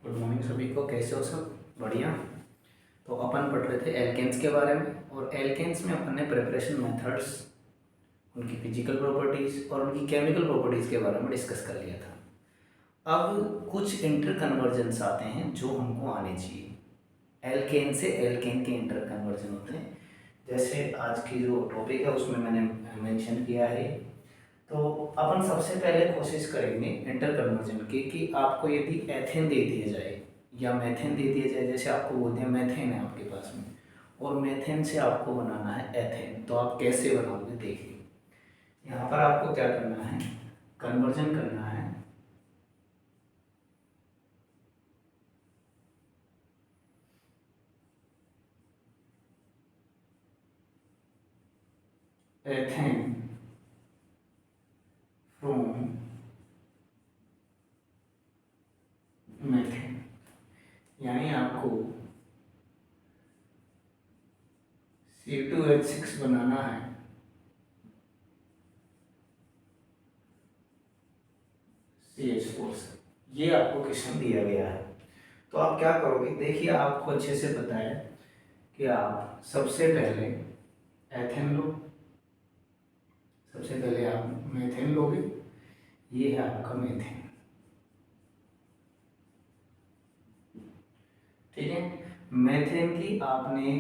Good morning सभी को। कैसे हो सब? बढ़िया। तो अपन पढ़ रहे थे एल्केन्स के बारे में, और एल्केन्स में अपन ने प्रिपरेशन मेथड्स, उनकी फिजिकल प्रॉपर्टीज़ और उनकी केमिकल प्रॉपर्टीज़ के बारे में डिस्कस कर लिया था। अब कुछ इंटर कन्वर्जन्स आते हैं जो हमको आने चाहिए। एल्केन से एल्केन के इंटर कन्वर्जन होते हैं, जैसे आज की जो टॉपिक है उसमें मैंने मेंशन किया है। तो अपन सबसे पहले कोशिश करेंगे इंटर कन्वर्जन की कि आपको यदि एथेन दे दिया जाए या मेथेन दे दिया जाए, जैसे आपको बोलते हैं मेथेन है आपके पास में और मेथेन से आपको बनाना है एथेन, तो आप कैसे बनाओगे देखिए। यहाँ पर आपको क्या करना है, कन्वर्जन करना है एथेन फ्रॉम मेथेन, यानी आपको C2H6 बनाना है CH4 से। ये आपको क्वेश्चन दिया गया है, तो आप क्या करोगे देखिए। आपको अच्छे से पता है कि आप सबसे पहले एथेन लो, सबसे पहले आप मेथेन लोगे। ये है आपका मेथेन, ठीक है। मेथेन की आपने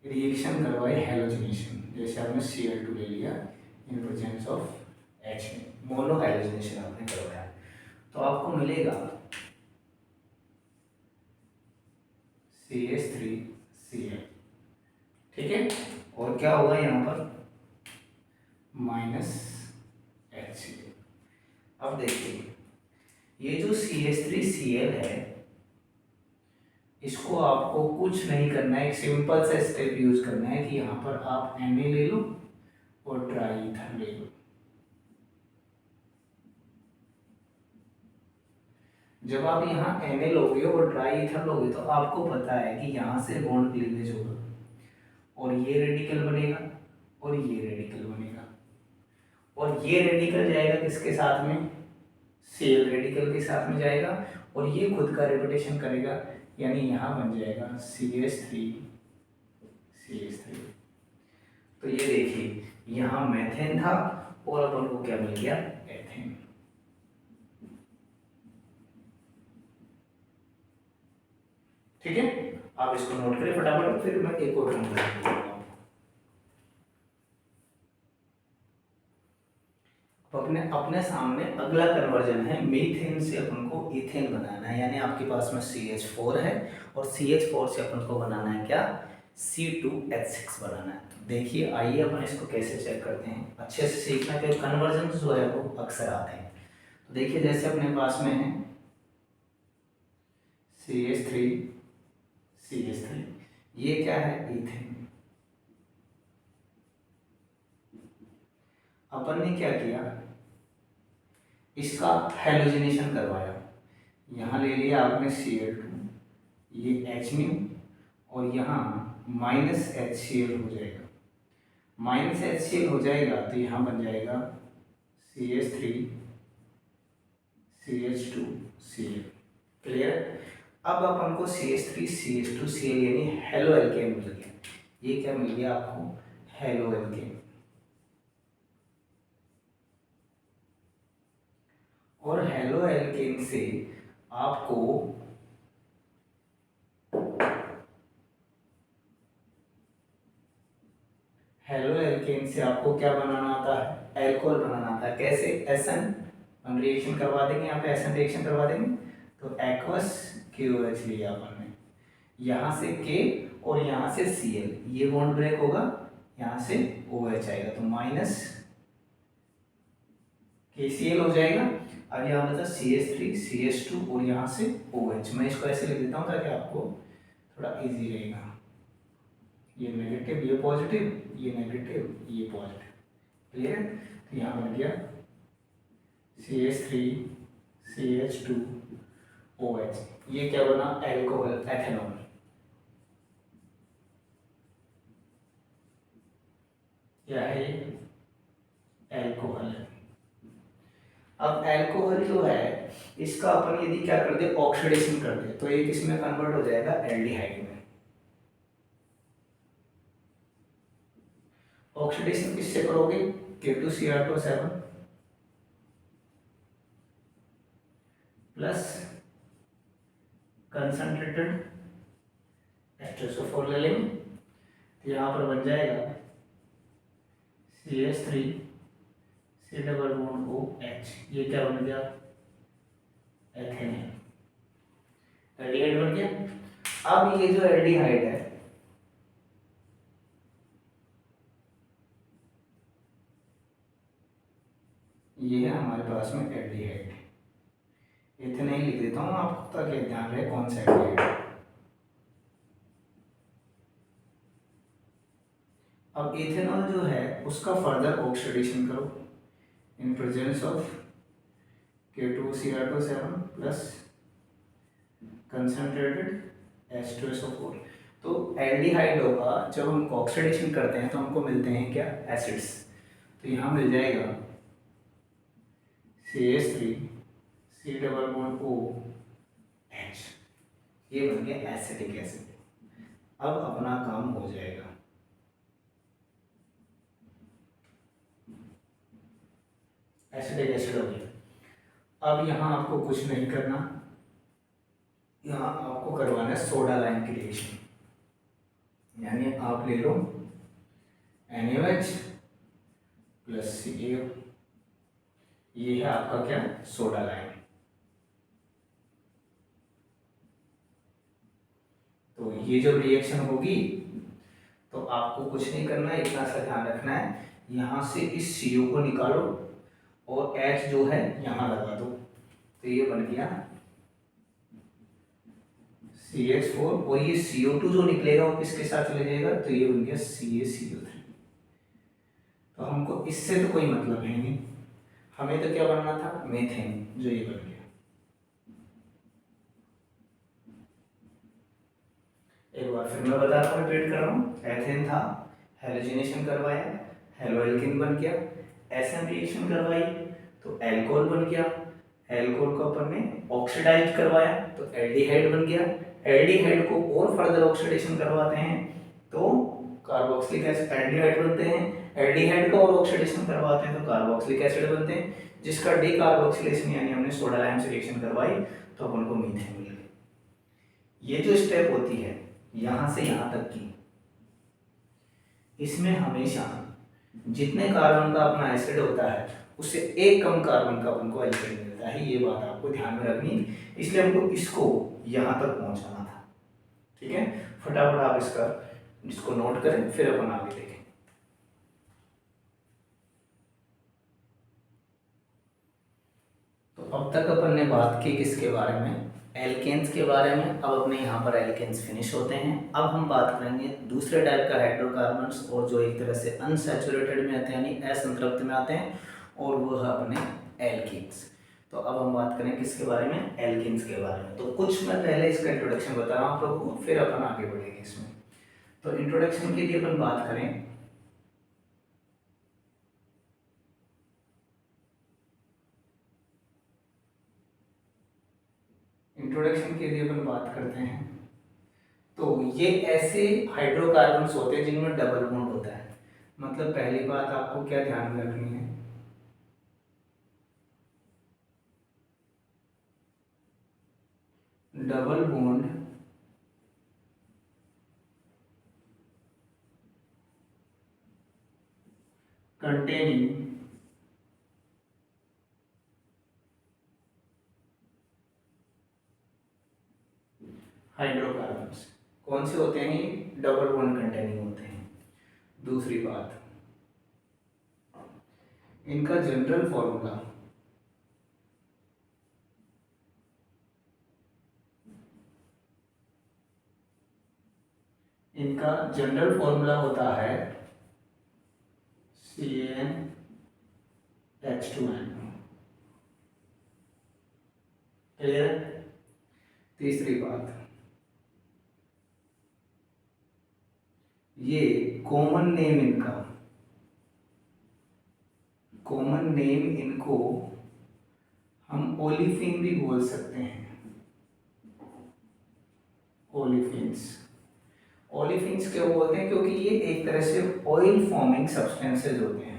रिएक्शन करवाई हैलोजिनेशन, जैसे आपने Cl2 ले लिया in presence of H, mono halogenation आपने करवाया, तो आपको मिलेगा CH3Cl, ठीक है। और क्या होगा यहाँ पर -HCl। अब देखिए ये जो CH3Cl है, इसको आपको कुछ नहीं करना है, एक सिंपल सा स्टेप यूज करना है कि यहाँ पर आप Na ले लो और ट्राई ईथर ले लो। जब आप यहाँ Na लोगे और ट्राई ईथर लोगे तो आपको पता है कि यहाँ से बॉन्ड क्लीवेज होगा और ये रेडिकल बनेगा और ये रेडिकल बनेगा, और ये रेडिकल जाएगा किसके साथ में, Cl रेडिकल के साथ में जाएगा, और ये खुद का रिपीटेशन करेगा, यानी यहाँ बन जाएगा CH3। तो ये देखिए यहाँ मेथेन था और अपन को क्या मिल गया, एथेन। ठीक है, आप इसको नोट करें फटाफट, फिर मैं एक और कन्वर्जन करूंगा। अपने अपने सामने अगला कन्वर्जन है मीथेन से अपन को इथेन बनाना है, यानी आपके पास में CH4 है और CH4 से अपन को बनाना है क्या, C2H6 बनाना है। तो देखिए आइए अपन इसको कैसे चेक करते हैं, अच्छे से सीखना कि कन्वर्जन जो है वो अक्सर आते हैं। तो देखिए जैसे अपने पास में है CH3, ये क्या है, इथेन। अपन ने क्या किया, इसका हैलोजिनेशन करवाया। यहाँ ले लिया आपने Cl2, ये H और यहाँ -HCl हो जाएगा, -HCl हो जाएगा तो यहाँ बन जाएगा CH3 CH2Cl। क्लियर। अब अपन को CH3 CH2Cl यानी हेलो एल्केन मिल गया। ये क्या मिल गया आपको, हेलो एल्केन। और हेलो एल्केन से आपको हेलो एल्केन से आपको क्या बनाना आता है, एल्कोहल बनाना आता है। कैसे, एसन हम रिएक्शन करवा देंगे, यहाँ पे एसन रिएक्शन करवा देंगे तो एक्वस KOH लिया अपन ने, यहाँ से K और यहाँ से Cl, ये बॉन्ड ब्रेक होगा, यहाँ से OH आएगा तो -KCl हो जाएगा। अब यहाँ बचा CH3 CH2 और यहाँ से OH। मैं इसको ऐसे लिख देता हूँ ताकि आपको थोड़ा इजी रहेगा। ये नेगेटिव, ये पॉजिटिव, ये नेगेटिव, ये पॉजिटिव। क्लियर है, तो यहाँ बन गया CH3 CH2 OH। ये क्या बना, एल्कोहल, एथेनॉल। क्या है ये, एल्कोहल है। अब एल्कोहल जो है इसका अपन यदि क्या कर दे, ऑक्सीडेशन कर दे, तो ये किस में कन्वर्ट हो जाएगा, एल्डिहाइड में। ऑक्सीडेशन किससे करोगे, K2Cr7 प्लस कंसंट्रेटेड H2SO4 ले लेंगे, तो यहाँ पर बन जाएगा CH3C≡OH। ये क्या बन गया, एथेन, एल्डिहाइड बन गया। अब ये जो एल्डिहाइड है, ये है हमारे पास में एल्डिहाइड। इतना ही लिख देता हूँ आपको ताकि ध्यान रहे कौन सा एल्डिहाइड है। अब इथेनॉल जो है उसका फर्दर ऑक्सीडेशन करो in presence of K2Cr7 plus concentrated H2SO4। तो एल्डिहाइड होगा, जब हम ऑक्सीडेशन करते हैं तो हमको मिलते हैं क्या, एसिड्स। तो यहाँ मिल जाएगा CH3C≡OH, ये बन गया एसिटिक एसिड। अब अपना काम हो जाएगा, एसिटिक एसिड हो गया। अब यहाँ आपको कुछ नहीं करना, यहाँ आपको करवाना है सोडा लाइम की रिएक्शन, यानी आप ले लो NaOH प्लस CaO, ये है आपका क्या, सोडा लाइम। तो ये जब रिएक्शन होगी तो आपको कुछ नहीं करना है, इतना सा ध्यान रखना है, यहाँ से इस CO को निकालो और H जो है यहाँ लगा दो, तो ये बन गया CH4, और ये CO2 जो निकलेगा वो किसके साथ चले जाएगा, तो ये बन गया CaCO3। तो हमको इससे तो कोई मतलब है नहीं, हमें तो क्या बनना था, मीथेन, जो ये बन गया। एक बार फिर मैं बता रहा हूँ, रिपीट कर रहा हूँ, एथेन था, हेलोजिनेशन करवाया, हेलोएल्किन बन गया, एसएम रिएक्शन करवाई तो एल्कोहल बन गया, एल्कोहल को अपन ने ऑक्सीडाइज करवाया तो एल्डिहाइड बन गया, एल्डिहाइड को और फर्दर ऑक्सीडेशन करवाते हैं तो कार्बोक्सिलिक एसिड, एल्डिहाइड बनते हैं, एल्डिहाइड का और ऑक्सीडेशन करवाते हैं तो कार्बोक्सिलिक एसिड बनते हैं, जिसका डीकार्बोक्सिलेशन यानी हमने सोडा लाइम से रिएक्शन करवाई तो अपन को मीथेन मिल गया। ये जो स्टेप होती है यहाँ से यहाँ तक की, इसमें हमेशा जितने कार्बन का अपना एसिड होता है उससे एक कम कार्बन का अपन को एल्डिहाइड मिलता है, ये बात आपको ध्यान में रखनी, इसलिए हमको इसको यहाँ तक पहुँचाना था। ठीक है, फटाफट आप इसको नोट करें, फिर अपन आगे देखें। तो अब तक अपन ने बात की किसके बारे में, एल्केन्स के बारे में। अब अपने यहाँ पर एल्केन्स फिनिश होते हैं। अब हम बात करेंगे दूसरे टाइप का हाइड्रोकार्बन्स, और जो एक तरह से अनसैचुरेटेड में आते हैं यानी असंतृप्त में आते हैं, और वो है अपने एल्कीन्स। तो अब हम बात करें किसके बारे में, एल्केन्स के बारे में। तो कुछ मैं पहले इसका इंट्रोडक्शन बता रहा हूँ आप लोगों को, फिर अपन आगे बढ़ेंगे इसमें। तो इंट्रोडक्शन के लिए अपन बात करें, इंट्रोडक्शन के लिए अपन बात करते हैं, तो ये ऐसे हाइड्रोकार्बन्स होते हैं जिनमें डबल बॉन्ड होता है। मतलब पहली बात आपको क्या ध्यान में रखनी है, डबल बॉन्ड कंटेनिंग हाइड्रोकार्बन्स कौन से होते हैं, डबल बॉन्ड कंटेनिंग होते हैं। दूसरी बात, इनका जनरल फॉर्मूला, इनका जनरल फॉर्मूला होता है CnH2n। क्लियर। तीसरी बात, ये कॉमन नेम इनको हम ओलिफिन भी बोल सकते हैं, ओलिफिन्स। ओलिफिन्स क्यों बोलते हैं? क्योंकि ये एक तरह से ऑयल फॉर्मिंग सब्सटेंसेज होते हैं।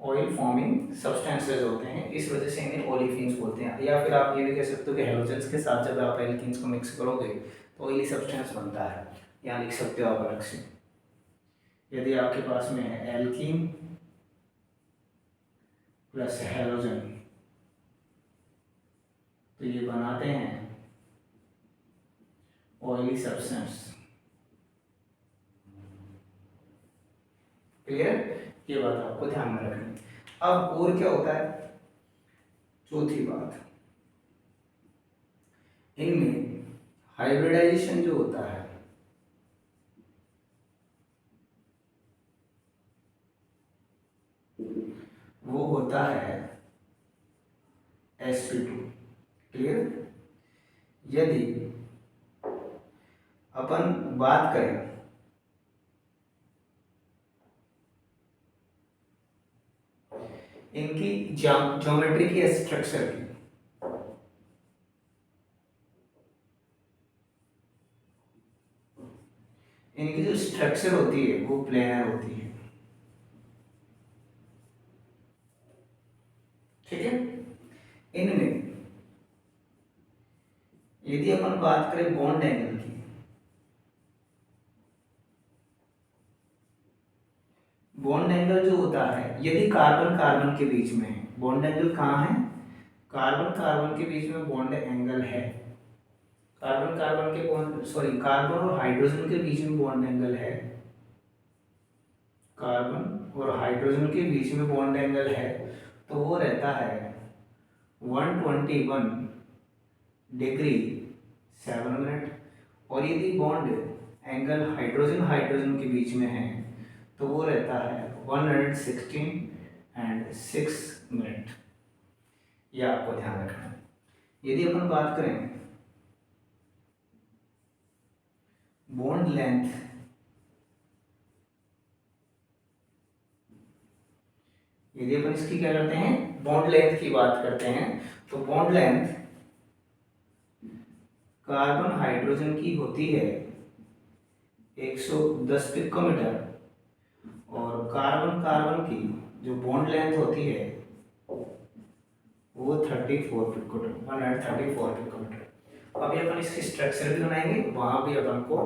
ऑयल फॉर्मिंग सब्सटेंसेज होते हैं, इस वजह से इन्हें ओलिफिन्स बोलते हैं। या फिर आप ये भी कह सकते हो कि हेलोजेंस के साथ जब आप एल्कीन्स को मिक्स करोगे तो ऑयली सब्सटेंस बनता है। यहाँ लिख सकते हो आप अलग से, यदि आपके पास में है एल्कीन प्लस हेलोजन तो ये बनाते हैं ऑयली सब्सटेंस। क्लियर? ये बात आपको ध्यान में रखनी। अब और क्या होता है? चौथी बात, इनमें हाइब्रिडाइजेशन जो होता है वो होता है sp2। क्लियर? यदि अपन बात करें इनकी ज्योमेट्री की, स्ट्रक्चर की, इनकी जो स्ट्रक्चर होती है वो प्लेनर होती है। ठीक है? इनमें यदि अपन बात करें बॉन्ड एंगल की, बॉन्ड एंगल जो होता है यदि कार्बन कार्बन के बीच में है, बॉन्ड एंगल कहाँ है? कार्बन कार्बन के बीच में बॉन्ड एंगल है। कार्बन कार्बन के बॉन्ड, सॉरी, कार्बन और हाइड्रोजन के बीच में बॉन्ड एंगल है। कार्बन और हाइड्रोजन के बीच में बॉन्ड एंगल है तो वो रहता है 121 डिग्री 7 मिनट। और यदि बॉन्ड एंगल हाइड्रोजन हाइड्रोजन के बीच में है तो वो रहता है 116 एंड 6 मिनट। यह आपको ध्यान रखना है। यदि अपन बात करें बॉन्ड लेंथ, यदि अपन इसकी क्या करते हैं, बॉन्ड लेंथ की बात करते हैं, तो बॉन्ड लेंथ कार्बन हाइड्रोजन की होती है 110 पिकोमीटर और कार्बन कार्बन की जो बॉन्ड लेंथ होती है वो 34 पिकोमीटर, 134 पिकोमीटर। अभी अपन इसकी स्ट्रक्चर भी बनाएंगे, वहां भी अपन को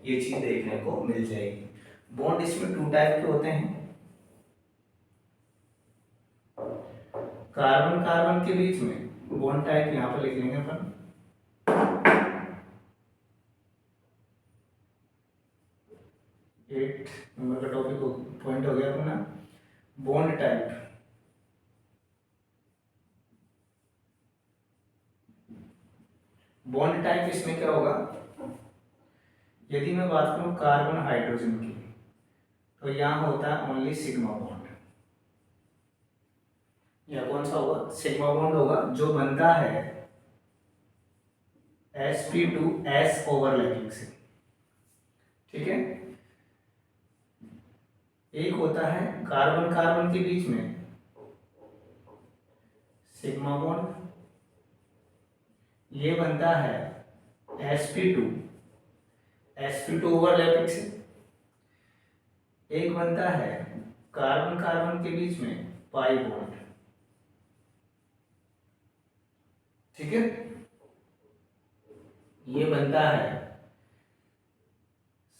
ये चीज देखने को मिल जाएगी। बॉन्ड इसमें 2 टाइप के होते हैं। कार्बन कार्बन के बीच में बॉन्ड टाइप यहाँ पर लिख लेंगे अपन, एट नंबर का टॉपिक पॉइंट हो गया अपना, बॉन्ड टाइप। बॉन्ड टाइप इसमें क्या होगा, यदि मैं बात करूं कार्बन हाइड्रोजन की तो यहाँ होता है ओनली सिग्मा बॉन्ड। या कौन सा होगा? सिग्मा बॉन्ड होगा, जो बनता है sp2s ओवरलैपिंग से। ठीक है? एक होता है कार्बन कार्बन के बीच में सिग्मा बॉन्ड, ये बनता है sp2 ओवरलैपिंग से। एक बनता है कार्बन कार्बन के बीच में पाई बॉन्ड। ठीक है? ये बनता है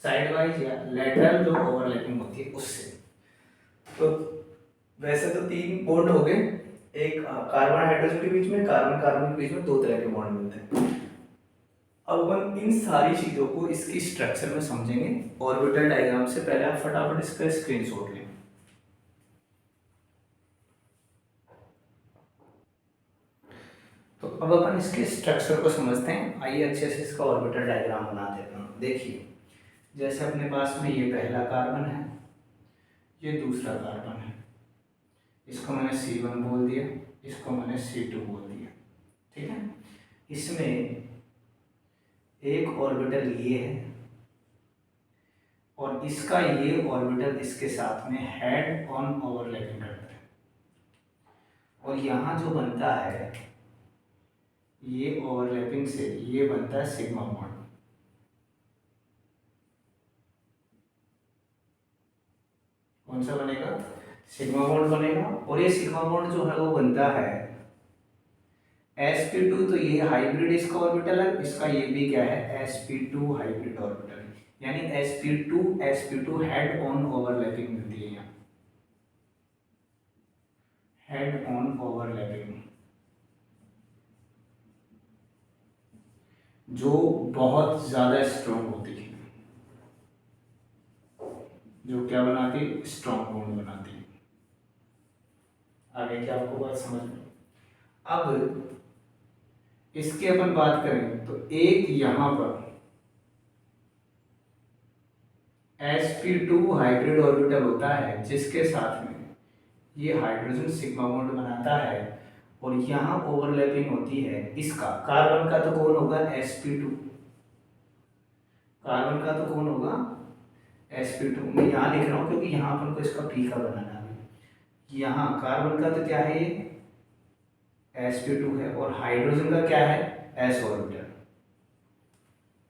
साइड वाइज या लेटरल जो ओवरलैपिंग होती है उससे। तो वैसे तो 3 बॉन्ड हो गए, एक कार्बन हाइड्रोजन के बीच में, कार्बन कार्बन के बीच में 2 तरह के बॉन्ड मिलते हैं। अब अपन इन सारी चीजों को इसकी स्ट्रक्चर में समझेंगे ऑर्बिटल डायग्राम से। पहले आप फटाफट इसका स्क्रीनशॉट लें। तो अब अपन इसके स्ट्रक्चर को समझते हैं। आइए अच्छे से इसका ऑर्बिटल डायग्राम बना देते हैं। देखिए, जैसे अपने पास में ये पहला कार्बन है, ये दूसरा कार्बन है, इसको मैंने C1 बोल दिया, इसको मैंने C2 बोल दिया। ठीक है? इसमें एक ऑर्बिटल ये है, और इसका ये ऑर्बिटल इसके साथ में हेड ऑन ओवरलैपिंग करता है, और यहाँ जो बनता है ये ओवरलैपिंग से ये बनता है सिग्मा बॉन्ड। कौन सा बनेगा? सिग्मा बॉन्ड बनेगा। और ये सिग्मा बॉन्ड जो है वो बनता है sp2, तो ये हाइब्रिड इसका ऑर्बिटल है, इसका ये भी क्या है sp2 हाइब्रिड ऑर्बिटल, यानी sp2 हेड ऑन ओवरलैपिंग मिलती है यहाँ, हेड ऑन ओवरलैपिंग, जो बहुत ज्यादा स्ट्रॉन्ग होती है, जो क्या बनाती है? स्ट्रॉन्ग बॉन्ड बनाती है। आगे क्या आपको बात समझ में? अब इसकी अपन बात करें तो एक यहां पर sp2 हाइब्रिड ऑर्बिटल होता है जिसके साथ में ये हाइड्रोजन सिग्मा बॉन्ड बनाता है, और यहाँ ओवरलैपिंग होती है इसका कार्बन का, तो कौन होगा? sp2। कार्बन का तो कौन होगा? sp2। मैं यहाँ लिख रहा हूँ क्योंकि यहाँ अपन को इसका पी का बनाना है। यहाँ कार्बन का तो क्या है? ये sp2 है, और हाइड्रोजन का क्या है? s orbital.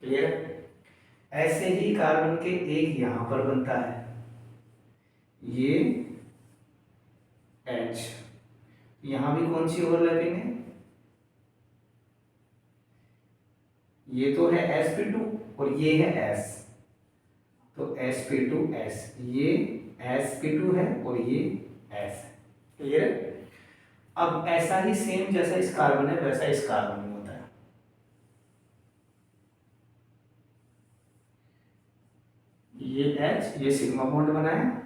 क्लियर? ऐसे ही कार्बन के एक यहां पर बनता है, ये H, यहां भी कौन सी ओवरलैपिंग है? ये तो है sp2 और ये है S, तो sp2s, ये sp2 है और ये S। क्लियर है? अब ऐसा ही सेम जैसा इस कार्बन है वैसा इस कार्बन में होता है। ये H, ये सिग्मा बॉन्ड बनाया,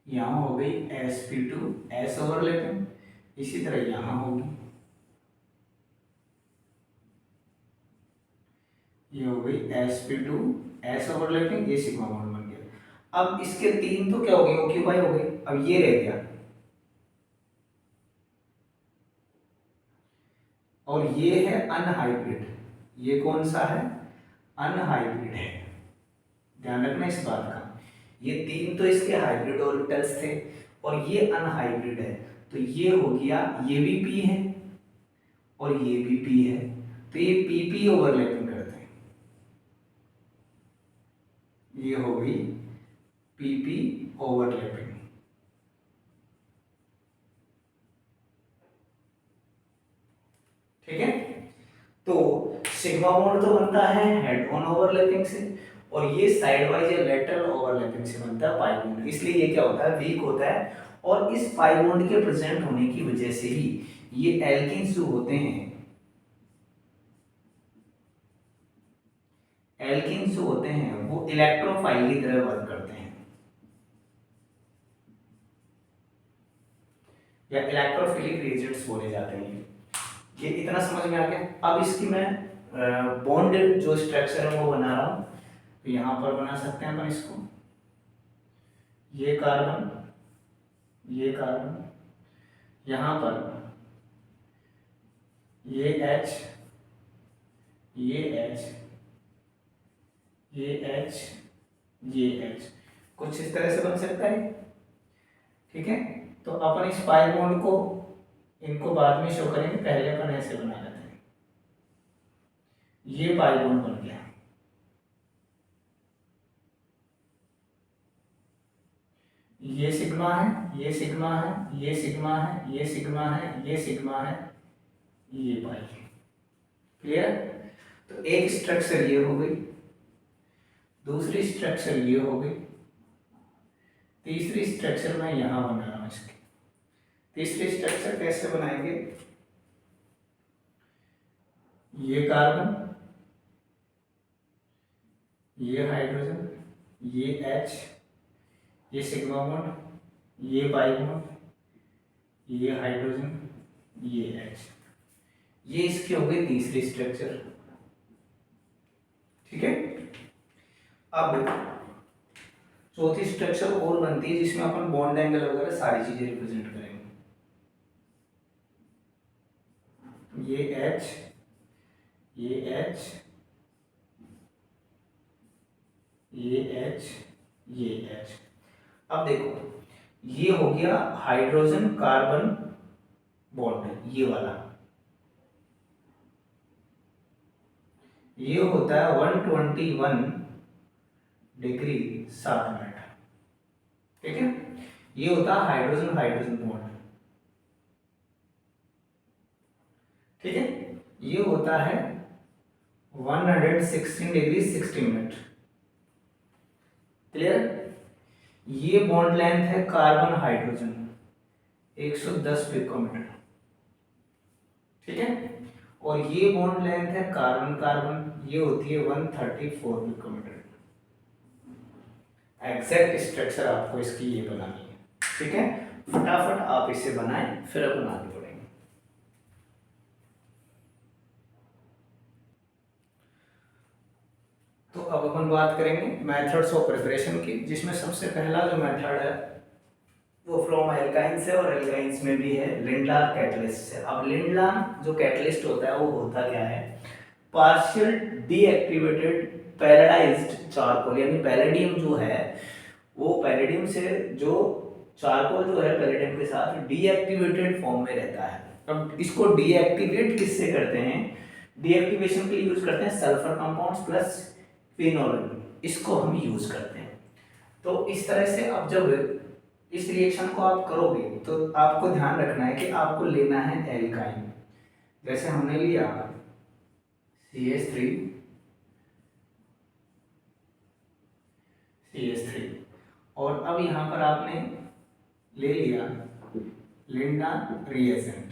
यहां हो गई sp2 s ओवरलैपिंग, इसी तरह यहां होगी, ये हो गई sp2 s ओवरलैपिंग, ये सिग्मा बॉन्ड बन गया। अब इसके तीन तो क्या हो गए? ऑक्यूपाई हो गए। अब ये रह गया, और ये है अनहाइब्रिड। ये कौन सा है? अनहाइब्रिड है। ध्यान रखना इस बात का, ये तीन तो इसके हाइब्रिड ऑर्बिटल्स थे और ये अनहाइब्रिड है, तो ये हो गया, ये भी p है और ये भी p है, तो ये pp ओवरलैपिंग करते हैं, ये हो गई pp ओवरलैपिंग। ठीक है? तो सिग्मा बॉन्ड तो बनता है हेड ऑन ओवरलैपिंग से, और ये साइड वाइज या लेटरल ओवरलैपिंग से बनता है पाई बॉन्ड। इसलिए ये क्या होता है? वीक होता है, और इस पाई बॉन्ड के प्रेजेंट होने की वजह से ही ये एल्किन्स जो होते हैं, एल्किन्स जो होते हैं वो इलेक्ट्रोफाइल की तरह वर्क करते हैं, या इलेक्ट्रोफिलिक रिएजेंट्स बोले जाते हैं। ये इतना समझ में आ गया? अब इसकी मैं बॉन्ड जो स्ट्रक्चर है वो बना रहा हूं, तो यहां पर बना सकते हैं अपन इसको, ये कार्बन, ये कार्बन, यहां पर ये H, ये H, ये H, ये H, कुछ इस तरह से बन सकता है। ठीक है? तो अपन इस पाई बॉन्ड को, इनको बाद में शो करेंगे, पहले अपन ऐसे बना लेते हैं। ये पाई बॉन्ड बन गया, ये सिग्मा है, ये सिग्मा है, ये सिग्मा है, ये सिग्मा है, ये सिग्मा है, ये पाई। क्लियर? तो एक स्ट्रक्चर ये हो गई, दूसरी स्ट्रक्चर ये हो गई, तीसरी स्ट्रक्चर मैं यहां बना रहा हूं इसकी। तीसरी स्ट्रक्चर कैसे बनाएंगे? ये कार्बन, ये हाइड्रोजन, ये H, ये सिग्मा बॉन्ड, ये पाई बॉन्ड, ये हाइड्रोजन, ये H, ये इसकी हो गई तीसरी स्ट्रक्चर। ठीक है? अब चौथी स्ट्रक्चर और बनती है जिसमें अपन बॉन्ड एंगल वगैरह सारी चीजें रिप्रेजेंट करेंगे। ये H, ये H, ये H, ये H। अब देखो, ये हो गया हाइड्रोजन कार्बन बॉन्ड, ये वाला, ये होता है 121 डिग्री 7 मिनट, ठीक है। ये होता है हाइड्रोजन हाइड्रोजन बॉन्ड, ठीक है। ये होता है 116 डिग्री 60 मिनट, क्लियर। ये बॉन्ड लेंथ है कार्बन हाइड्रोजन 110 पिकोमीटर, ठीक है। और ये बॉन्ड लेंथ है कार्बन कार्बन, ये होती है 134 पिकोमीटर। एग्जैक्ट स्ट्रक्चर आपको इसकी ये बनानी है, ठीक है। फटाफट आप इसे बनाएं, फिर अपन आगे बढ़ेंगे। तो अब अपन बात करेंगे मेथड्स ऑफ प्रिपरेशन की, जिसमें सबसे पहला जो मेथड है वो फ्रॉम एल्काइंस है, और एल्काइंस में भी है लिंडलार कैटलिस्ट है। अब लिंडलार जो कैटलिस्ट होता है वो होता क्या है, पार्शियल डीएक्टिवेटेड पैराडाइज्ड चारकोल, यानी पैलेडियम जो है वो पैलेडियम से जो चारकोल जो है पैलेडियम के साथ डीएक्टिवेटेड फॉर्म में रहता है। अब इसको डीएक्टिवेट किससे करते हैं, डीएक्टिवेशन के लिए यूज करते हैं सल्फर कंपाउंड्स प्लस फिनोल, इसको हम यूज करते हैं। तो इस तरह से अब जब इस रिएक्शन को आप करोगे तो आपको ध्यान रखना है कि आपको लेना है एल्काइन। जैसे हमने लिया CH3 CH3, और अब यहाँ पर आपने ले लिया लिंडा रिएजेंट।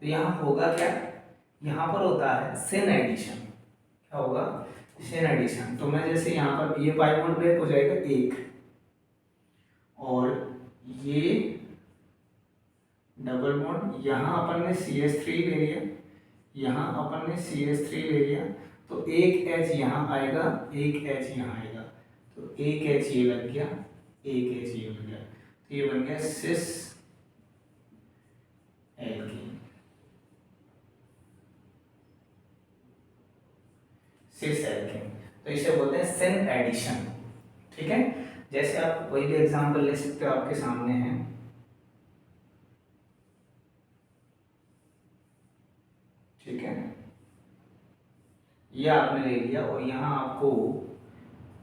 तो यहाँ होगा क्या, यहाँ पर होता है सेन एडिशन। क्या होगा, सेन एडिशन। तो मैं जैसे यहाँ पर ये पाई बॉन्ड ब्रेक हो जाएगा एक, और ये डबल बॉन्ड, यहाँ अपन ने CH3 ले लिया, यहाँ अपन ने CH3 ले लिया, तो एक H यहाँ आएगा, एक H यहाँ आएगा, तो एक H ये लग गया, एक H ये लग गया, तो ये बन गया सिस एल्कीन, सिस एल्कीन। तो इसे बोलते हैं सेन एडिशन, ठीक है। जैसे आप कोई भी एग्जांपल ले सकते हो, आपके सामने है, ठीक है। ये आपने ले लिया और यहाँ आपको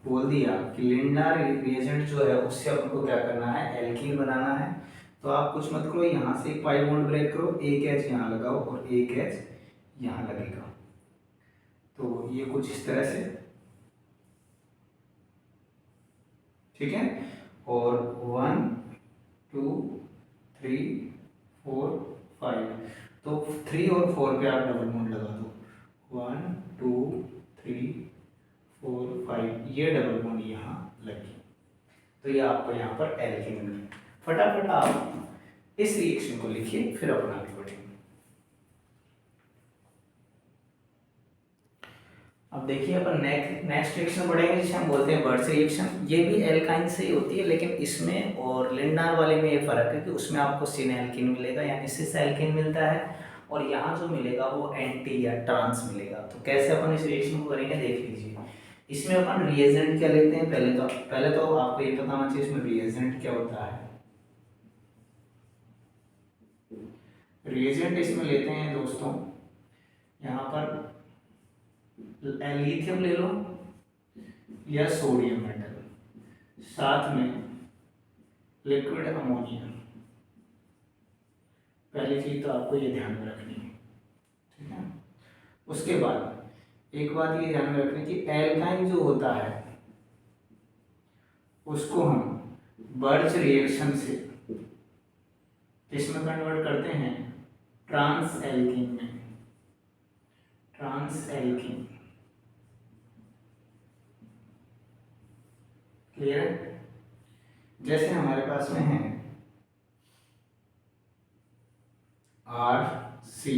बोल दिया कि लिंडा रिएजेंट जो है उससे आपको क्या करना है, एल्कीन बनाना है। तो आप कुछ मत करो, यहाँ से एक पाई बॉन्ड ब्रेक करो, एक H यहाँ लगाओ और एक H यहाँ लगेगा। तो ये कुछ इस तरह से, ठीक है। और 1 2 3 4 5, तो 3 और 4 पे आप डबल बॉन्ड लगा दो, 1 2 3 4 5, ये डबल बॉन्ड यहाँ लगी, तो ये आपको यहाँ पर एल्कीन मिल। फटाफट आप इस रिएक्शन को लिखिए, फिर अपन आगे बढ़ेंगे। अब देखिए अपन नेक्स्ट रिएक्शन बढ़ेंगे, जिसे हम बोलते हैं बर्ड्स रिएक्शन। ये भी एल्काइन से ही होती है, लेकिन इसमें और लिंडार वाले में ये फर्क है कि उसमें आपको सिन एल्कीन मिलेगा, यानी सिस एल्कीन मिलता है, और यहाँ जो मिलेगा वो एंटी या ट्रांस मिलेगा। तो कैसे अपन इस रिएक्शन को करेंगे देख लीजिए। इसमें अपन रिएजेंट क्या लेते हैं, पहले तो आपको ये पता होना चाहिए इसमें रिएजेंट क्या होता है। रिएजेंट इसमें लेते हैं दोस्तों, यहाँ पर लिथियम ले लो या सोडियम मेटल, साथ में लिक्विड अमोनिया। पहली चीज तो आपको ये ध्यान में रखनी है, ठीक है। उसके बाद एक बात ये ध्यान में रखनी कि एल्काइन जो होता है उसको हम बर्च रिएक्शन से किसमें कन्वर्ट करते हैं, ट्रांस एल्कीन में, ट्रांस एल्कीन, क्लियर है। जैसे हमारे पास में है RC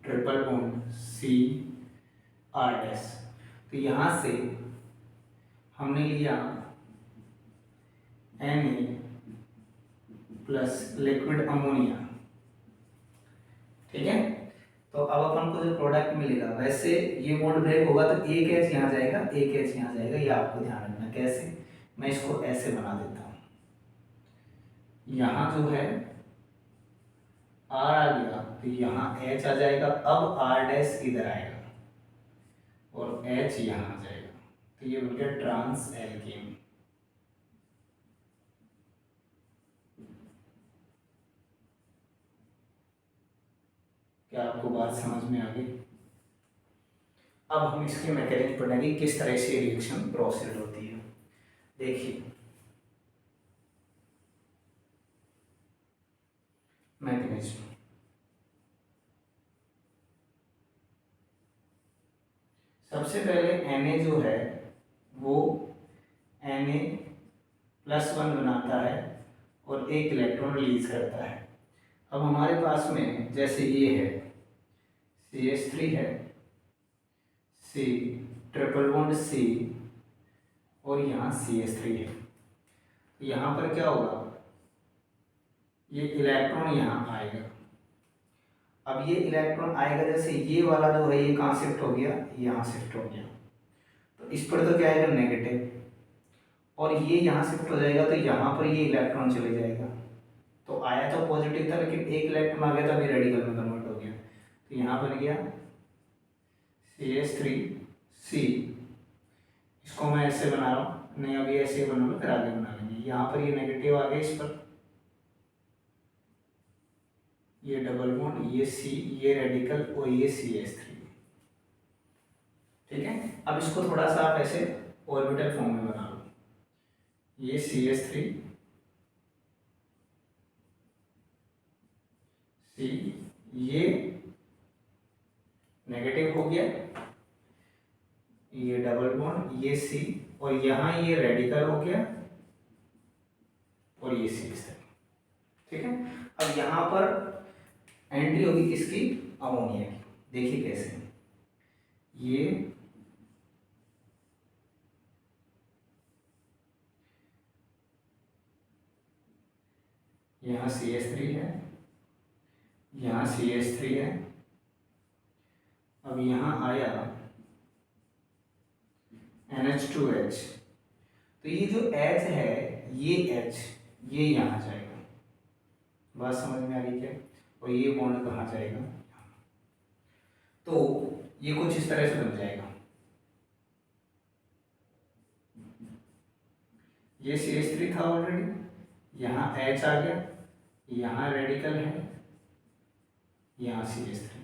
ट्रिपल बॉन्ड CR', तो यहां से हमने लिया Na प्लस लिक्विड अमोनिया, ठीक है। तो अब अपन को जो प्रोडक्ट मिलेगा, वैसे ये बॉन्ड ब्रेक होगा तो एक एच यहाँ जाएगा, एक एच यहाँ जाएगा, ये आपको ध्यान रखना। कैसे? मैं इसको ऐसे बना देता हूँ। यहाँ जो है आर आ गया तो यहाँ एच आ जाएगा, अब आर डैश इधर आएगा और एच यहाँ आ जाएगा, तो ये बन गया ट्रांस एल्केन। क्या आपको बात समझ में आ गई? अब हम इसके मैकेनिज्म पढ़ेंगे, किस तरह से रिएक्शन प्रोसीड होती है। देखिए मैकेनिज्म, सबसे पहले Na जो है वो Na+1 बनाता है और एक इलेक्ट्रॉन रिलीज करता है। अब हमारे पास में जैसे ये है CH3 है, C ट्रिपल बॉन्ड C और यहाँ CH3 है, तो यहाँ पर क्या होगा, ये इलेक्ट्रॉन यहाँ आएगा। अब ये इलेक्ट्रॉन आएगा, जैसे ये वाला जो है ये कहाँ शिफ्ट हो गया, यहाँ शिफ्ट हो गया, तो इस पर तो क्या आएगा नेगेटिव, और ये यहाँ शिफ्ट हो जाएगा तो यहाँ पर ये इलेक्ट्रॉन चले जाएगा। तो आया तो पॉजिटिव था, लेकिन एक इलेक्ट्रॉन आ गया तो अभी रेडिकल में कन्वर्ट हो गया, तो यहाँ बन गया CH3C। इसको मैं ऐसे बना रहा हूँ, नहीं अभी ऐसे ही बनाऊंगा, फिर आगे बना लेंगे। यहाँ पर ये नेगेटिव आ गया, इस पर ये डबल बॉन्ड, ये C, ये रेडिकल और ये CH3। ठीक है, अब इसको थोड़ा सा आप ऐसे ऑर्बिटल फॉर्म में बना लो। ये CH3 C, ये नेगेटिव हो गया, ये डबल बॉन्ड, ये C, और यहाँ ये रेडिकल हो गया और ये CH3। ठीक है, अब यहाँ पर एंट्री होगी किसकी, अमोनिया की। देखिए कैसे, ये यहाँ CH3 है, यहाँ CH3 है, अब यहाँ आया NH2H, तो ये जो H है, ये H ये यहाँ जाएगा। बात समझ में आ रही क्या? और ये बॉन्ड कहाँ जाएगा, तो ये कुछ इस तरह से बन जाएगा। ये CH3 था ऑलरेडी, यहाँ H आ गया, यहाँ रेडिकल है, यहाँ CH3।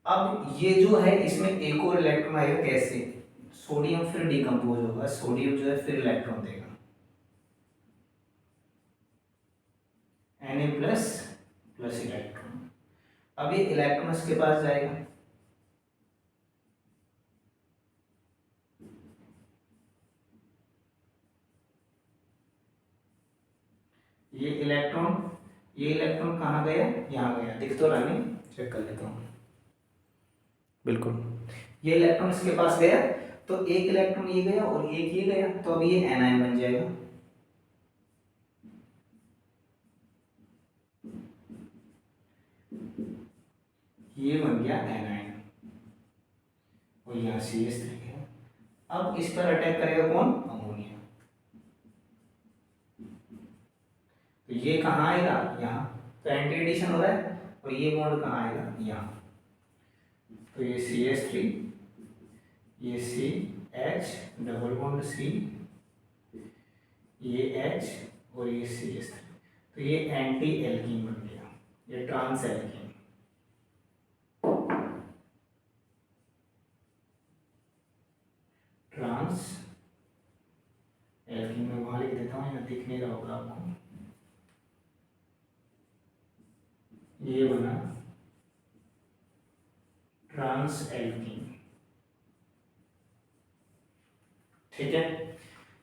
अब ये जो है इसमें एक और इलेक्ट्रॉन आएगा, कैसे, सोडियम फिर डिकम्पोज होगा, सोडियम जो है फिर इलेक्ट्रॉन देगा, Na प्लस इलेक्ट्रॉन। अब ये इलेक्ट्रॉन इसके पास जाएगा, ये इलेक्ट्रॉन कहाँ गया, यहाँ गया, दिख तो रहा नहीं, चेक कर लेता हूँ। बिल्कुल, ये इलेक्ट्रॉन इसके पास गया, तो एक इलेक्ट्रॉन ये गया और एक ये गया, तो अब ये एनायन बन जाएगा। ये बन गया एनायन और यहाँ CH3 है। अब इस पर अटैक करेगा कौन, अमोनिया, तो ये कहाँ आएगा, यहाँ, तो एंटी एडिशन हो रहा है, और ये बॉन्ड कहाँ आएगा, यहाँ, तो ये CH3, ये CH डबल बॉन्ड C, ये H और ये CH3, तो ये एंटी एल्कीन बन गया, ये ट्रांस एल्कीन। ट्रांस एल्कीन में वहां लिख देता हूँ, यहाँ दिख नहीं रहा होगा आपको, ये बना ट्रांस एल्कीन। ठीक है,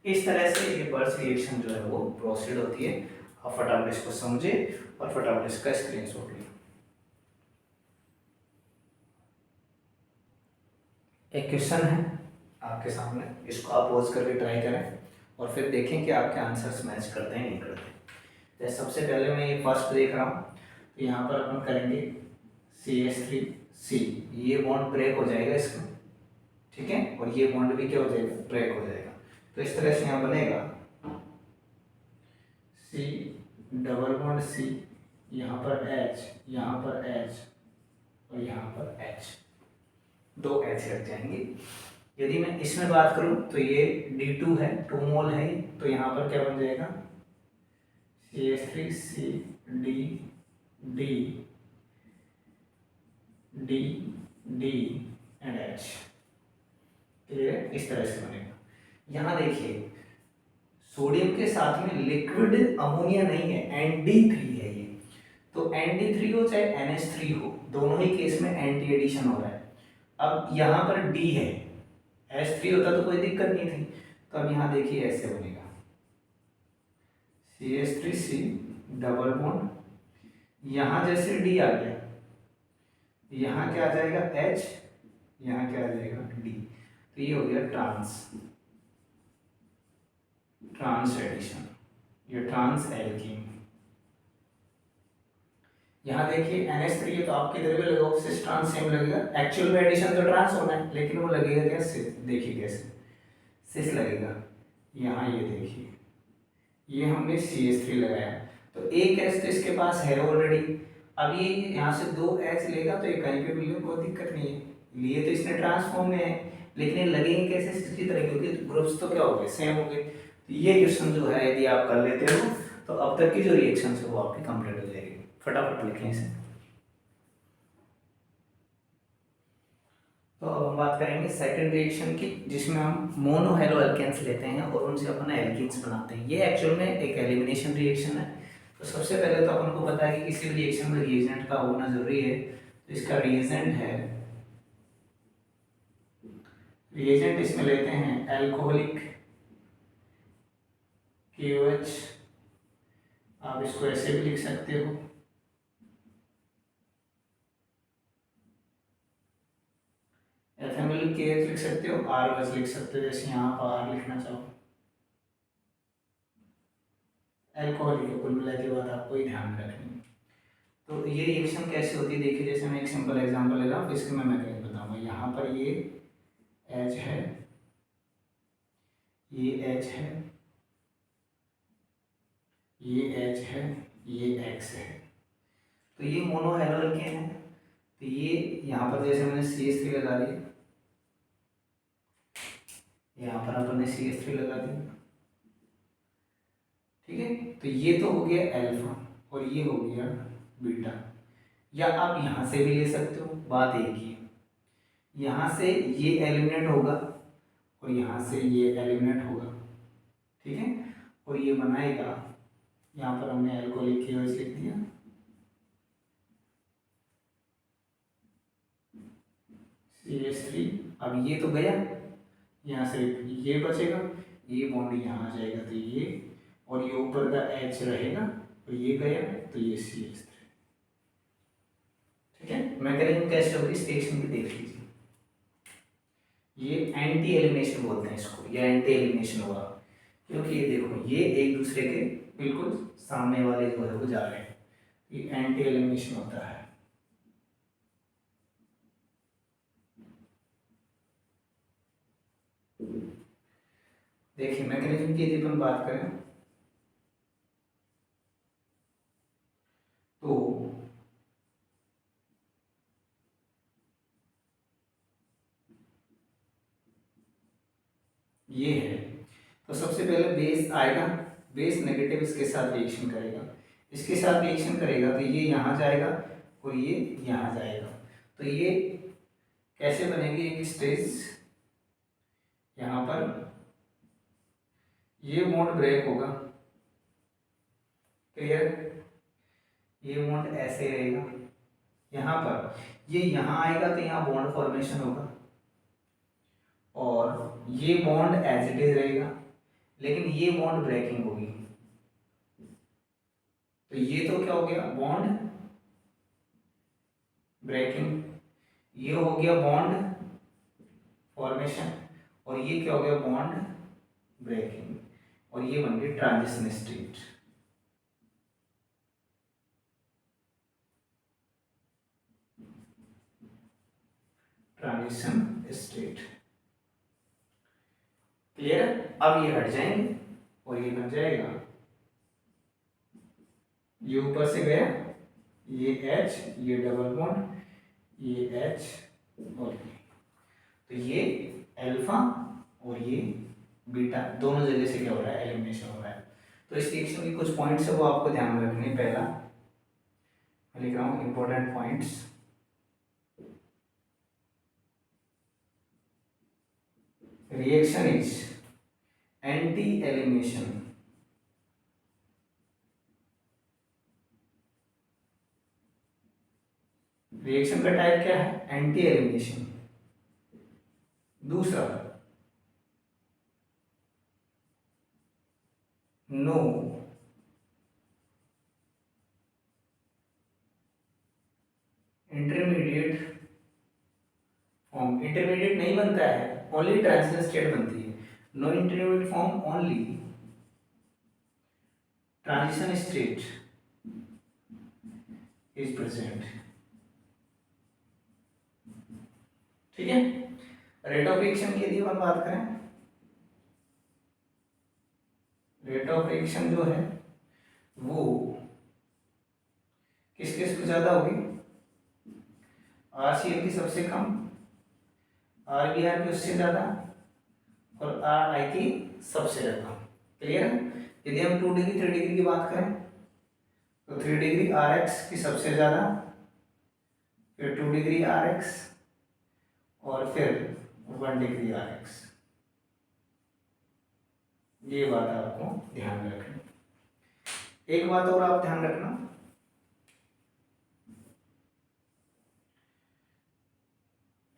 इस तरह से ये बर्स रिएक्शन जो है वो प्रोसीड होती है। आप फटाफट इसको समझे और फटाफट इसका स्क्रीनशॉट लें। एक क्वेश्चन है आपके सामने, इसको आप पॉज करके ट्राई करें और फिर देखें कि आपके आंसर्स मैच करते हैं नहीं करते। जैसे सबसे पहले मैं ये फर्स्ट देख रहा हूँ, तो यहाँ पर अपन करेंगे CH3C, ये बॉन्ड ब्रेक हो जाएगा इसका, ठीक है, और ये बॉन्ड भी क्या हो जाएगा, ब्रेक हो जाएगा। तो इस तरह से यहाँ बनेगा C डबल बॉन्ड C, यहाँ पर H, यहाँ पर H और यहाँ पर H, 2 H लग जाएंगे। यदि मैं इसमें बात करूं तो ये D2 है, 2 मोल है, तो यहाँ पर क्या बन जाएगा CH3C D D D D and H, clear है, इस तरह से बनेगा। यहाँ देखिए सोडियम के साथ में लिक्विड अमोनिया नहीं है, ND3 है ये, तो ND3 हो चाहे NH3 हो, दोनों ही केस में एंटी एडिशन हो रहा है। अब यहाँ पर D है, H3 होता तो कोई दिक्कत नहीं थी, तो अब यहाँ देखिए ऐसे बनेगा CH3C डबल बॉन्ड, यहाँ जैसे D आ गया, यहाँ क्या आ जाएगा H, यहाँ क्या आ जाएगा D, तो ये हो गया ट्रांस एडिशन, ये ट्रांस एल्कीन। यहाँ देखिए NH3 है तो आपके इधर भी लगाओ सिस ट्रांस सेम लगेगा, एक्चुअल में एडिशन तो ट्रांस होना है, लेकिन वो लगेगा क्या सिस, देखिए कैसे सिस लगेगा। यहाँ ये देखिए, ये हमने CH3 लगाया, तो एक H तो इसके पास है ऑलरेडी, अब ये यहाँ से 2 H लेगा तो ये कहीं पे भी ले, कोई दिक्कत नहीं है, लिए तो इसने ट्रांसफॉर्म में है, लेकिन ये लगेंगे कैसे सिस की तरह, क्योंकि ग्रुप्स तो क्या हो गए, सेम हो गए। तो ये क्वेश्चन जो है यदि आप कर लेते हो तो अब तक की जो रिएक्शन है वो आपकी कंप्लीट हो जाएगी। फटाफट लिखें इसे। तो अब हम बात करेंगे सेकंड रिएक्शन की, जिसमें हम मोनो हेलो एल्केन्स लेते हैं और उनसे अपन एल्कीन्स बनाते हैं। ये एक्चुअल में एक एलिमिनेशन रिएक्शन है। तो सबसे पहले तो अपन को पता है कि किसी भी रिएक्शन में रिएजेंट का होना जरूरी है, तो इसका रिएजेंट है, रिएजेंट इसमें लेते हैं अल्कोहलिक KOH, आप इसको ऐसे भी लिख सकते हो, एथेनॉल KH लिख सकते हो, ROH लिख सकते हो, जैसे यहाँ पर R लिखना चाहो, अल्कोहलिक है, कुल मिला के बात आपको ही ध्यान रखनी है। तो ये रिएक्शन कैसे होती है देखिए, जैसे मैं एक सिंपल एग्जांपल ले रहा हूँ, इसके मैं मैकेनिज्म बताऊंगा। यहाँ पर ये H है, ये H है, ये H है, ये X है, तो ये मोनो हेलो एल्केन है। तो ये यहाँ पर जैसे मैंने CH3 लगा दिया, यहाँ पर अपन ने CH3 लगा दिया, ठीक है, तो ये तो हो गया अल्फा और ये हो गया बीटा, या आप यहाँ से भी ले सकते हो, बात एक ही है, यहाँ से ये एलिमिनेट होगा और यहाँ से ये एलिमिनेट होगा, ठीक है, और ये बनाएगा, यहाँ पर हमने अल्कोहलिक KOH लिख दिया, CH3, अब ये तो गया, यहाँ से ये बचेगा, ये बॉन्ड यहाँ आ जाएगा, तो ये और ये ऊपर का H रहेगा, और ये गया तो ये CH3, ठीक है। मैकेनिज्म कैसे होगी इस रिएक्शन की देख लीजिए, ये एंटी एलिमिनेशन बोलते हैं इसको, ये एंटी एलिमिनेशन हुआ, क्योंकि ये देखो ये एक दूसरे के बिल्कुल सामने वाले जो है वो जा रहे हैं, ये एंटी एलिमिनेशन होता है। देखिए मैकेनिज्म की यदि अपन बात करें तो ये है, तो सबसे पहले बेस आएगा, बेस नेगेटिव इसके साथ रिएक्शन करेगा, इसके साथ रिएक्शन करेगा तो ये यहाँ जाएगा और ये यहाँ जाएगा, तो ये कैसे बनेगी एक स्टेज, यहाँ पर ये बॉन्ड ब्रेक होगा, क्लियर, ये बॉन्ड ऐसे रहेगा, यहाँ पर ये यहाँ आएगा तो यहाँ बॉन्ड फॉर्मेशन होगा, और ये बॉन्ड एज इट इज रहेगा, लेकिन ये बॉन्ड ब्रेकिंग होगी, तो ये तो क्या हो गया बॉन्ड ब्रेकिंग, ये हो गया बॉन्ड फॉर्मेशन, और ये क्या हो गया बॉन्ड ब्रेकिंग, और ये बन गई transition state. Transition state. Clear? अब ये हट जाएंगे और ये बन जाएगा, ये ऊपर से गया, ये H, ये डबल बॉन्ड, ये H और ये, तो ये अल्फा और ये बीटा दोनों जगह से क्या हो रहा है, एलिमिनेशन हो रहा है। तो इस रिएक्शन के कुछ पॉइंट्स है वो आपको ध्यान में रखने। पहला मैं लिख रहा हूँ important points. Reaction is anti elimination, reaction का टाइप क्या है, एंटी एलिमिनेशन। दूसरा, नो इंटरमीडिएट फॉर्म, इंटरमीडिएट नहीं बनता है, ओनली ट्रांजिशन स्टेट बनती है। No intermediate form, only transition state is present. ठीक है। रेट ऑफ रिएक्शन की यदि हम बात करें, रेट ऑफ रिएक्शन जो है वो किस किस को ज्यादा होगी, RCl की सबसे कम, RBr की उससे ज्यादा, और RI की सबसे ज्यादा। क्लियर है? यदि हम 2 डिग्री 3 डिग्री की बात करें तो 3 डिग्री RX की सबसे ज्यादा, फिर 2 डिग्री RX और फिर 1 डिग्री RX। ये बात आपको ध्यान में रखनी। एक बात और आप ध्यान रखना,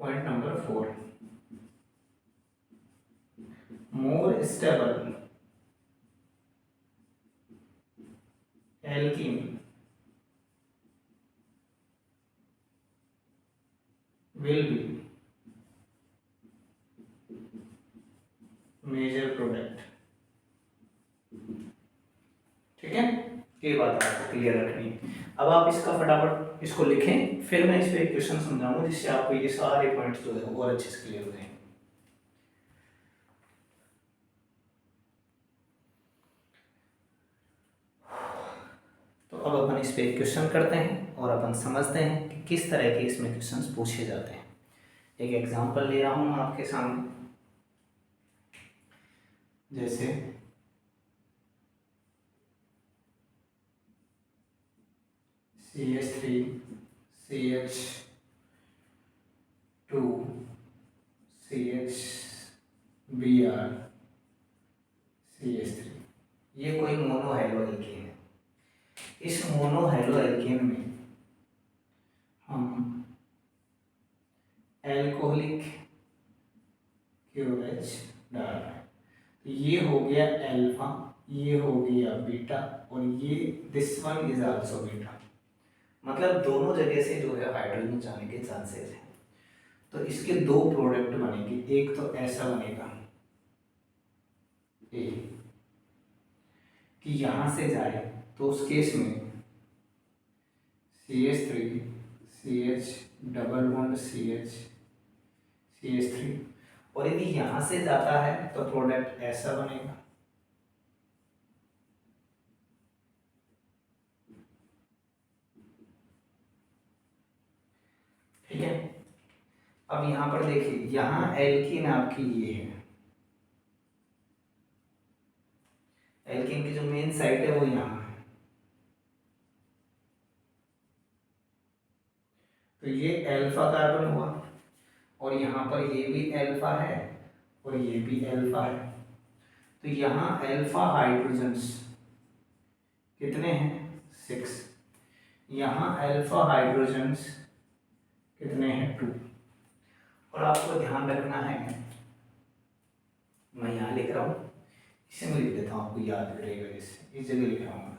point number 4, more stable alkene will be major product. ठीक है, ये बात आपको क्लियर रखनी है। अब आप इसका फटाफट इसको लिखें, फिर मैं इस पे एक क्वेश्चन समझाऊंगा जिससे आपको ये सारे पॉइंट्स जो है वो और अच्छे से क्लियर हो जाएंगे। तो अब अपन इस पे एक क्वेश्चन करते हैं और अपन समझते हैं कि किस तरह के इसमें क्वेश्चंस पूछे जाते हैं। एक एग्जांपल ले रहा हूं मैं आपके सामने, जैसे CH3 CH2 CHBr CH3, ये कोई मोनो हैलो एल्केन है। इस मोनो हैलो एल्केन में हम एल्कोहलिक QH डाल रहे हैं। तो ये हो गया अल्फा, ये हो गया बीटा, और ये this one is also beta. मतलब दोनों जगह से जो है हाइड्रोजन जाने के चांसेस हैं। तो इसके दो प्रोडक्ट बनेंगे, एक तो ऐसा बनेगा ए कि यहां से जाए, तो उस केस में CH3 CH double bond CH3, और यदि यहां से जाता है तो प्रोडक्ट ऐसा बनेगा। ठीक है। अब यहां पर देखिए, यहां एल्कीन आपकी ये है, एल्कीन की जो मेन साइट है वो यहां है। तो ये अल्फा कार्बन हुआ, और यहाँ पर ये भी अल्फा है और ये भी अल्फा है। तो यहाँ अल्फा हाइड्रोजन्स कितने हैं, 6। यहाँ अल्फा हाइड्रोजन्स कितने हैं, 2। और आपको ध्यान रखना है, मैं यहाँ लिख रहा हूँ, इसे मैं लिख देता हूँ, आपको याद रहेगा, इस जगह लिख रहा हूँ मैं।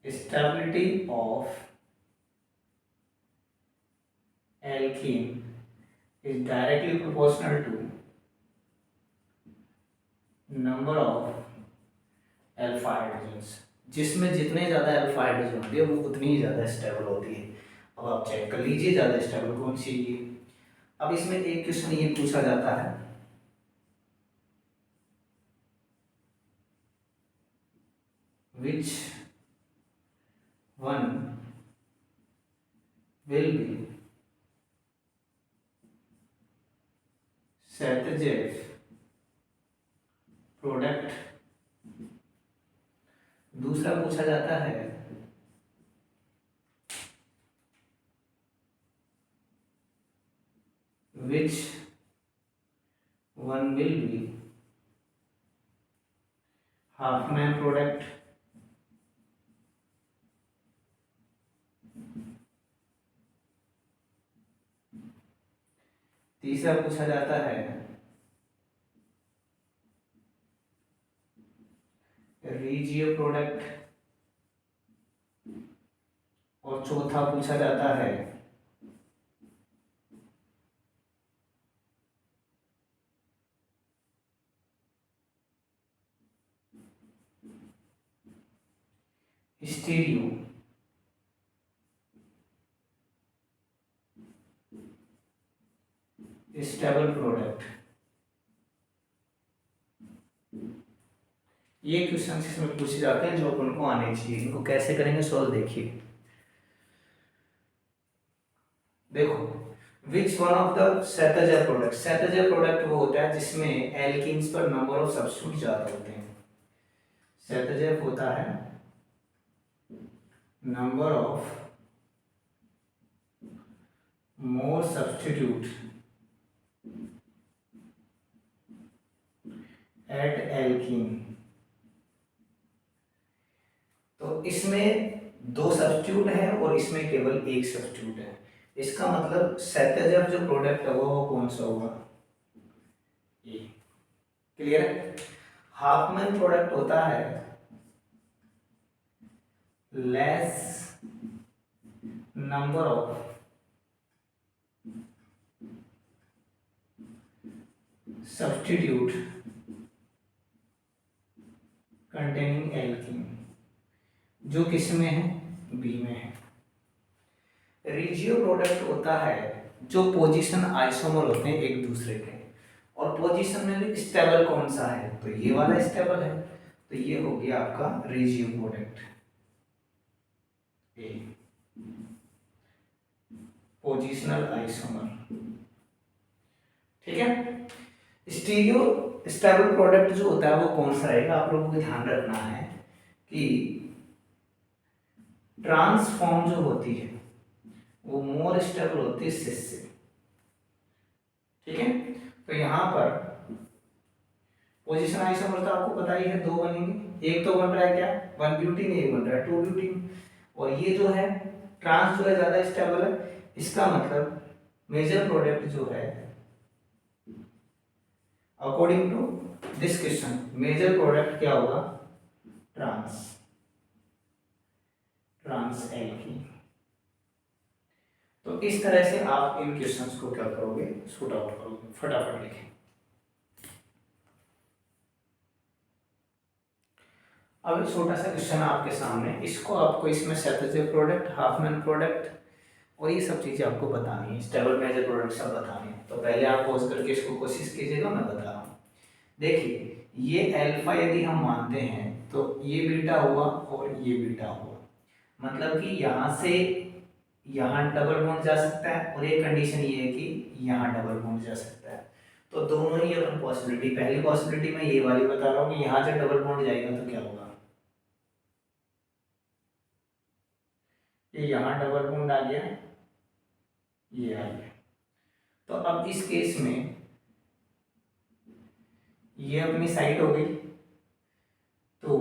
Stability of alkene is directly proportional to number of alpha hydrogens, जिसमें जितने ज़्यादा अल्फा हाइड्रोजन होती है वो उतनी ही ज़्यादा स्टेबल होती है। अब आप चेक कर लीजिए ज़्यादा स्टेबल कौन सी है। अब इसमें एक क्वेश्चन ये पूछा जाता है, which one will be सेटजेफ product. दूसरा पूछा जाता है, which one will be Hopman product. तीसरा पूछा जाता है, रीजियो प्रोडक्ट। और चौथा पूछा जाता है, स्टीरियो स्टेबल प्रोडक्ट। ये क्वेश्चन इसमें पूछे जाते हैं जो अपन को आने चाहिए। इनको कैसे करेंगे सॉल्व देखिए। देखो, which one of the सेटजेफ product. सेटजेफ product वो होता है जिसमें एल्कीन्स पर नंबर ऑफ सब्स्टिट्यूट ज्यादा होते हैं। सेटजेफ होता है number of more substitute at alkene. तो इसमें दो सब्स्टिट्यूट है और इसमें केवल एक सब्स्टिट्यूट है। इसका मतलब सेटजेफ जो प्रोडक्ट होगा वो कौन सा होगा, ये। क्लियर है। हाफमैन प्रोडक्ट होता है less number of substitute containing alkene, जो किस में है, बी में है। रिजियो प्रोडक्ट होता है जो पोजीशन आइसोमर होते हैं एक दूसरे के, और पोजीशन में भी स्टेबल कौन सा है, तो ये वाला स्टेबल है, तो ये हो गया आपका रिजियो प्रोडक्ट ए, पोजिशनल आइसोमर। ठीक है। स्टीरियो स्टेबल प्रोडक्ट जो होता है वो कौन सा रहेगा, आप लोगों को ध्यान रखना है कि ट्रांसफॉर्म जो होती है वो मोर स्टेबल होती है सिस से। ठीक है। तो यहां पर पोजीशन आइसोमर तो आपको पता ही है, दो बनेंगे। एक तो बन रहा है क्या, वन ब्यूटीन, एक बन रहा है टू ब्यूटीन। और ये जो है ट्रांस जो है ज्यादा स्टेबल है। इसका मतलब मेजर प्रोडक्ट जो है according to this question, major product क्या होगा, ट्रांस ट्रांस एल्कीन। तो इस तरह से आप इन क्वेश्चंस को क्या करोगे, शूट आउट करोगे। फटाफट लिखें। अब एक छोटा सा क्वेश्चन है आपके सामने, इसको आपको इसमें सेटजेफ प्रोडक्ट, हाफमैन प्रोडक्ट और ये सब चीजें आपको बतानी है, स्टेबल मेजर प्रोडक्ट सब बतानी है। तो पहले आप पॉज करके इसको कोशिश कीजिएगा, मैं बता रहा हूँ। देखिए, ये अल्फा यदि हम मानते हैं तो ये बीटा हुआ और ये बीटा हुआ, मतलब कि यहाँ से यहाँ डबल बॉन्ड जा सकता है, और एक कंडीशन ये है कि यहाँ डबल बॉन्ड जा सकता है। तो दोनों ही अपन पॉसिबिलिटी, पहली पॉसिबिलिटी मैं ये वाली बता रहा हूँ कि यहाँ से डबल बॉन्ड जाएगा तो क्या होगा, ये यहाँ डबल बॉन्ड आ गया, ये आ गया। तो अब इस केस में ये अपनी साइड हो गई, तो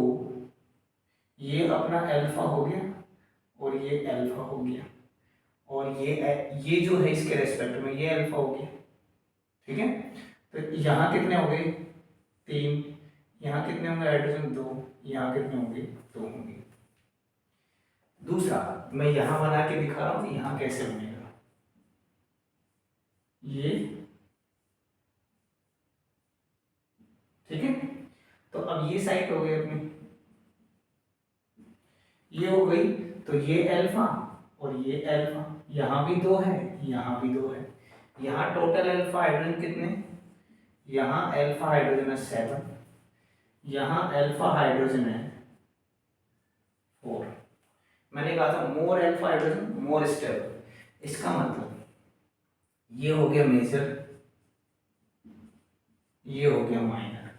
ये अपना अल्फा हो गया और ये अल्फा हो गया, और ये जो है इसके रेस्पेक्ट में ये अल्फा हो गया। ठीक है। तो यहाँ कितने हो गए, 3, यहाँ कितने होंगे हाइड्रोजन 2, यहाँ कितने होंगे, 2 होंगे। दूसरा मैं यहाँ बना के दिखा रहा हूँ कि यहाँ कैसे बनेगा, ये। ठीक है। तो अब ये साइड हो गई अपनी, ये हो गई। तो ये अल्फा और ये अल्फा, यहाँ भी दो है, यहाँ भी दो है। यहाँ टोटल अल्फा हाइड्रोजन कितने, यहाँ अल्फा हाइड्रोजन है 7, यहाँ अल्फा हाइड्रोजन है 4। मैंने कहा था मोर अल्फा हाइड्रोजन मोर स्टेबल, इसका मतलब ये हो गया मेजर, ये हो गया माइनर।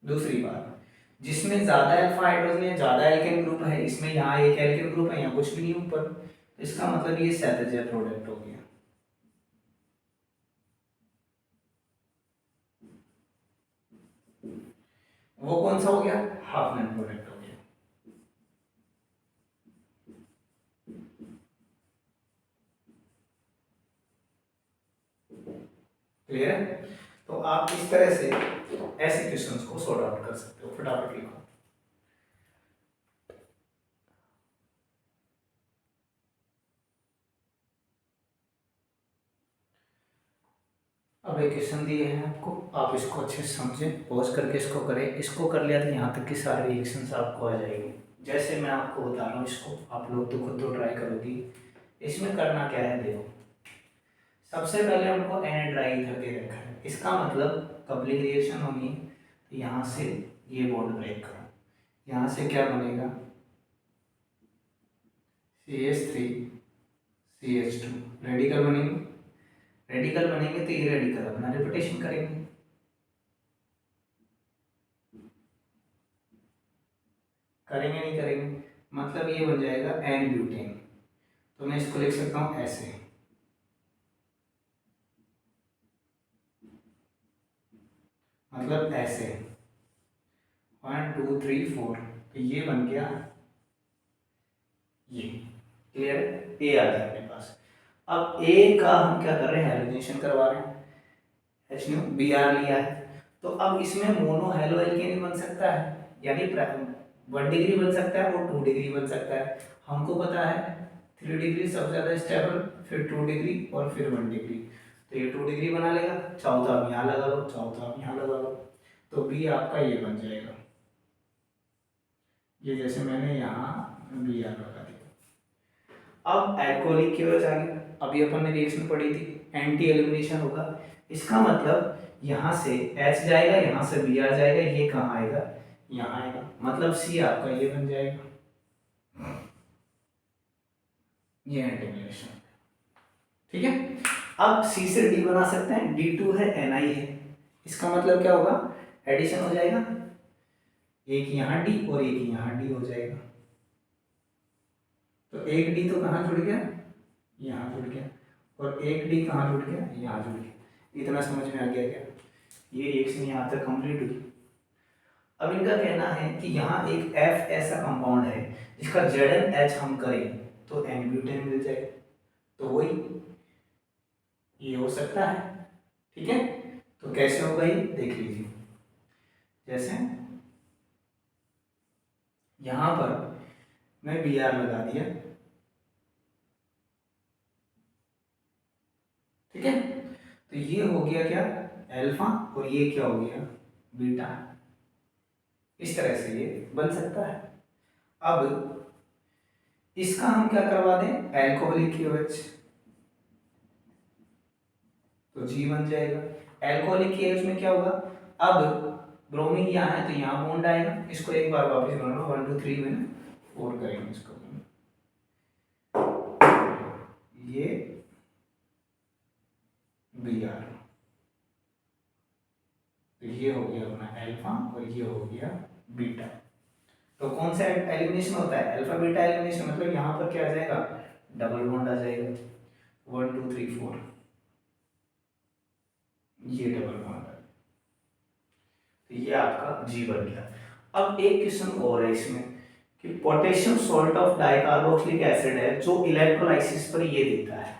दूसरी बात, जिसमें ज्यादा अल्फा हाइड्रोजन है, ज्यादा एल्केन ग्रुप है, इसमें यहाँ एक एल्केन ग्रुप है, यहाँ कुछ भी नहीं ऊपर, तो इसका मतलब ये सेपेज प्रोडक्ट हो गया। वो कौन सा हो गया, हाफ मैन प्रोडक्ट हो गया। क्लियर है? तो आप इस तरह से ऐसे क्वेश्चंस को सॉर्ट आउट कर सकते हो। फटाफट लिखो। अब एक क्वेश्चन दिए हैं आपको, आप इसको अच्छे से समझें, पॉज करके इसको करें। इसको कर लिया तो यहाँ तक की सारे रिएक्शंस आपको आ जाएंगे। जैसे मैं आपको बता रहा हूँ, इसको आप लोग तो खुद तो ट्राई करोगी। इसमें करना क्या है, देखो सबसे पहले हमको एनहाइड्राइड करके रखा है, इसका मतलब कपलिंग रिएक्शन होगी। तो यहाँ से ये बॉन्ड ब्रेक करो, यहाँ से क्या बनेगा CH3 CH2, रेडिकल बनेंगे। रेडिकल बनेंगे तो ये रेडिकल अपना रिपीटेशन करेंगे, करेंगे नहीं करेंगे, मतलब ये बन जाएगा एन ब्यूटेन। तो मैं इसको लिख सकता हूँ ऐसे, मतलब ऐसे 1 2 3 4, तो ये बन गया ये। क्लियर है? ए आ गया अपने पास। अब ए का हम क्या कर रहे हैं, हेलोजनेशन करवा रहे हैं, HNO Br लिया है। तो अब इसमें मोनो हेलो एल्केन बन सकता है, यानी 1 डिग्री बन सकता है और 2 डिग्री बन सकता है। हमको पता है 3 डिग्री सबसे ज़्यादा स्टेबल, फिर 2 डिग्री और फिर 1 डिग्री। तो ये 2 डिग्री बना लेगा, चाहो तो आप यहाँ लगा लो, चाहो तो आप यहाँ लगा लो। तो बी आपका ये बन जाएगा, ये जैसे मैंने यहाँ Br लगा दिया। अब एल्कोहलिक की वजह आ गया, अभी अपन ने रिएक्शन पढ़ी थी, एंटी एलिमिनेशन होगा। इसका मतलब यहाँ से H जाएगा, यहाँ से Br जाएगा, ये कहाँ आएगा, यहाँ आएगा, मतलब C आपका ये बन जाएगा, ये एंटी एलिमिनेशन। ठीक है? अब C से D बना सकते हैं, D2 है Ni है, इसका मतलब क्या होगा, एडिशन हो जाएगा, एक यहाँ D और एक यहाँ D हो जाएगा। तो एक D तो कहाँ जुड़ गया, यहाँ जुड़ गया, और एक D कहाँ जुड़ गया, यहाँ जुड़ गया। इतना समझ में आ गया क्या? ये रिएक्शन यहाँ तक कंप्लीट हुई। अब इनका कहना है कि यहाँ एक F ऐसा कंपाउंड है जिसका ZnH हम करें तो N-ब्यूटेन मिल जाए, तो वही ये हो सकता है। ठीक है? तो कैसे होगा ये देख लीजिए। जैसे यहाँ पर मैं Br लगा दिया, ठीक है, तो ये हो गया क्या, अल्फा, और ये क्या हो गया, बीटा। इस तरह से ये बन सकता है। अब इसका हम क्या करवा दें, एल्कोहलिक KOH, तो G बन जाएगा। एल्कोहलिक KOH में क्या होगा, अब ब्रोमीन यहाँ है तो यहाँ बॉन्ड आएगा, इसको एक बार वापस बनाना, 1 2 3 में 4 करेंगे इसको, ये Br, तो ये हो गया अपना अल्फा और ये हो गया बीटा। तो कौन सा एलिमिनेशन होता है, अल्फा बीटा एलिमिनेशन, मतलब यहाँ पर क्या आ जाएगा, डबल बॉन्ड आ जाएगा, 1 2 3 4, ये डबल बॉन्ड है, तो ये आपका G बन गया। अब एक क्वेश्चन और है इसमें कि potassium salt of dicarboxylic acid है जो इलेक्ट्रोलाइसिस पर ये देता है,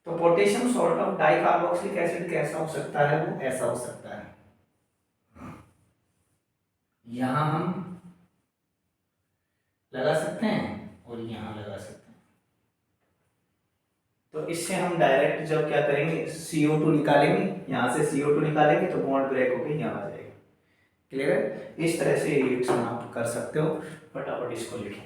तो potassium salt of dicarboxylic acid कैसा हो सकता है, वो ऐसा हो सकता है, यहां हम लगा सकते हैं और यहां लगा सकते हैं। तो इससे हम डायरेक्ट जब क्या करेंगे CO2 निकालेंगे, यहाँ से CO2 निकालेंगे तो बॉन्ड ब्रेक होकर यहाँ आ जाएगा। क्लियर है? इस तरह से ये रिएक्शन आप कर सकते हो। फटाफट इसको लिखें।